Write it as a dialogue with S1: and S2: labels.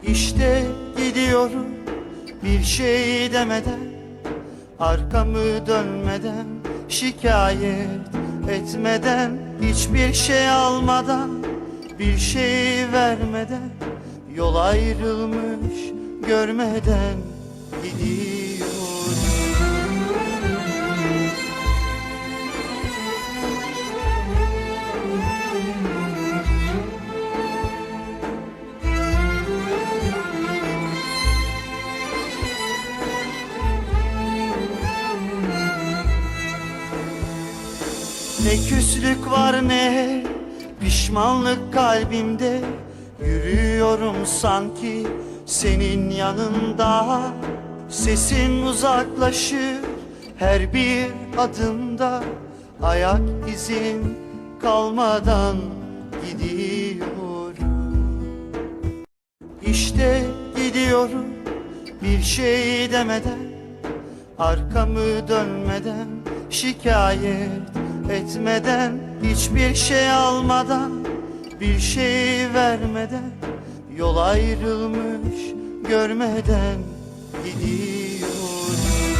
S1: İşte gidiyorum bir şey demeden, arkamı dönmeden, şikayet etmeden, hiçbir şey almadan, bir şey vermeden, yol ayrılmış görmeden gidiyorum. Ne küslük var ne pişmanlık kalbimde, yürüyorum sanki senin yanında. Sesim uzaklaşır her bir adımda, ayak izin kalmadan gidiyorum. İşte gidiyorum bir şey demeden, arkamı dönmeden, şikayet etmeden, hiçbir şey almadan, bir şey vermeden, yol ayrılmış görmeden gidiyorum.